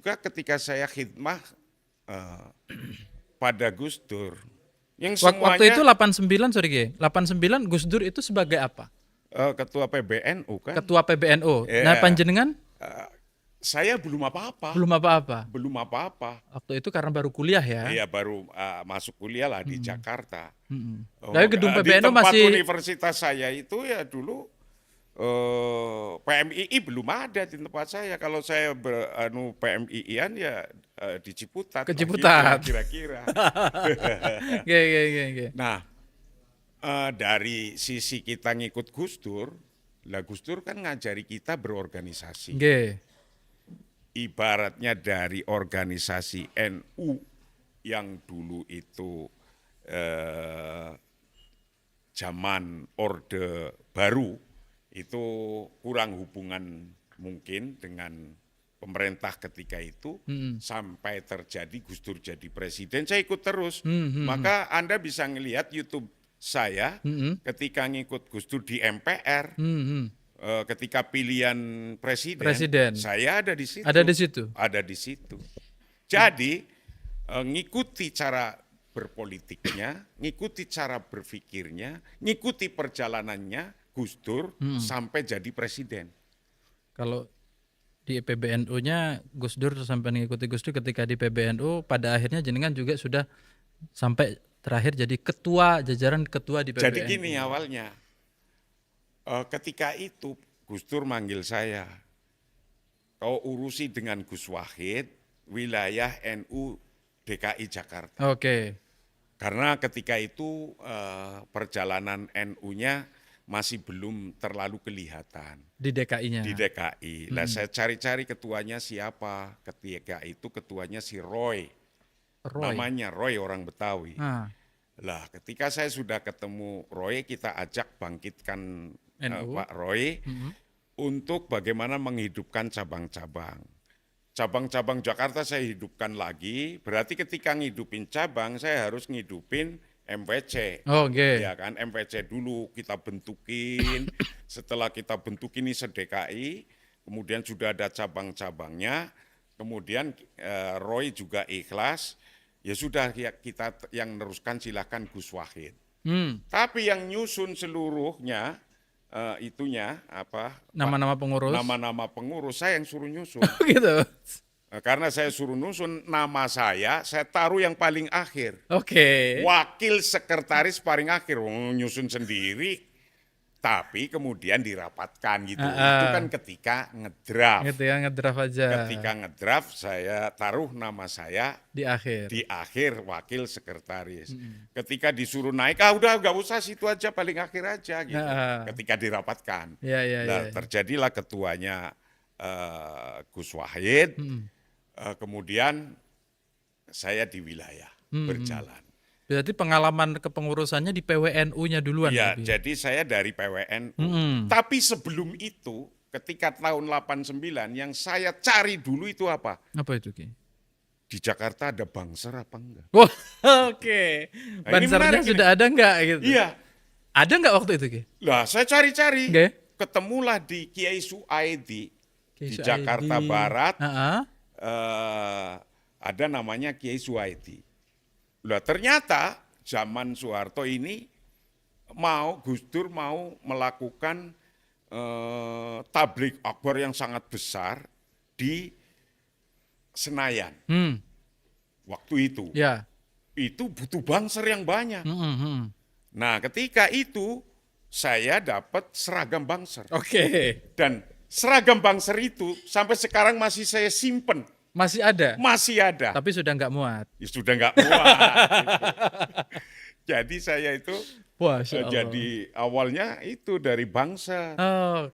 juga ketika saya khidmah eh, pada Gus Dur, yang Waktu itu semuanya 89, sorry Ge. 89 Gus Dur itu sebagai apa? ketua PBNU kan. Ketua PBNU. Nah, Ya, panjenengan eh, saya belum apa-apa, belum apa-apa. belum apa-apa. Waktu itu karena baru kuliah ya. Iya baru masuk kuliah lah di Mm-mm. Jakarta. Mm-mm. Oh, Tapi gedung di PBNU tempat masih universitas saya itu ya dulu PMII belum ada di tempat saya. Kalau saya PMII-an ya di Ciputat ke lah gitu Ciputat. kira-kira. Ge, ge, ge, ge. Nah, dari sisi kita ngikut Gus Dur, lah Gus Dur kan ngajari kita berorganisasi. Ge. Ibaratnya dari organisasi NU yang dulu itu zaman Orde Baru itu kurang hubungan mungkin dengan pemerintah ketika itu Mm-mm. sampai terjadi Gus Dur jadi presiden, saya ikut terus. Mm-mm. Maka Anda bisa ngelihat YouTube saya Mm-mm. ketika ngikut Gus Dur di MPR, Mm-mm. ketika pilihan Presiden. saya ada di situ. Ada di situ. Ada di situ. Jadi ngikuti cara berpolitiknya, ngikuti cara berpikirnya, ngikuti perjalanannya Gus Dur sampai jadi presiden. Kalau di PBNU-nya Gus Dur sampai mengikuti Gus Dur ketika di PBNU pada akhirnya jenengan juga sudah sampai terakhir jadi ketua jajaran ketua di PBNU. Jadi gini awalnya, ketika itu Gus Dur manggil saya, kau urusi dengan Gus Wahid wilayah NU DKI Jakarta. Oke. Karena ketika itu perjalanan NU-nya masih belum terlalu kelihatan Di DKI-nya. di DKI. Lah saya cari-cari ketuanya siapa. Ketika itu ketuanya si Roy. Roy. Namanya Roy, orang Betawi. Nah, Lah ketika saya sudah ketemu Roy, kita ajak bangkitkan NU. Pak Roy untuk bagaimana menghidupkan cabang-cabang. Cabang-cabang Jakarta saya hidupkan lagi, berarti ketika ngidupin cabang saya harus ngidupin MPC. Oke. Ya kan, MPC dulu kita bentukin, setelah kita bentukin ini se-DKI, kemudian sudah ada cabang-cabangnya, kemudian Roy juga ikhlas, ya sudah ya kita yang meneruskan silakan Gus Wahid. Tapi yang nyusun seluruhnya Nama-nama pengurus. nama-nama pengurus saya yang suruh nyusun. Gitu. Karena saya suruh nyusun nama saya taruh yang paling akhir. Oke. Wakil sekretaris paling akhir, nyusun sendiri, tapi kemudian dirapatkan gitu. Itu kan ketika ngedraft. Gitu ya, ngedraft aja. Ketika ngedraft saya taruh nama saya Di akhir. di akhir wakil sekretaris. Ketika disuruh naik, udah nggak usah situ aja, paling akhir aja gitu. Ketika dirapatkan, Ya, ya, nah, ya. terjadilah ketuanya Gus Wahid. Kemudian saya di wilayah berjalan. Berarti pengalaman kepengurusannya di PWNU-nya duluan. Ya, lebih. jadi saya dari PWNU. Tapi sebelum itu, ketika tahun 89, yang saya cari dulu itu apa? Apa itu, Ki? Di Jakarta ada Bangser apa enggak? Wah, oke. Nah, ini Bansernya menarik sudah ada nggak gitu? Iya. Ada nggak waktu itu, Ki? Lah, saya cari-cari. Oke. Ketemulah di Kiai Suaidi di Kiai Jakarta Suaidi. Barat. Heeh. Ada namanya Kiai Suaidi. Lah, ternyata zaman Soeharto ini Gus Dur mau melakukan tablik akbar yang sangat besar di Senayan waktu itu. Ya. Itu butuh Bangser yang banyak. Hmm. Nah, ketika itu saya dapat seragam Bangser. Oke. Dan seragam Bangser itu sampai sekarang masih saya simpen. Masih ada. Masih ada. Tapi sudah nggak muat. Ya sudah nggak muat. Jadi saya itu Wah, Masya Allah. jadi awalnya itu dari Bangser.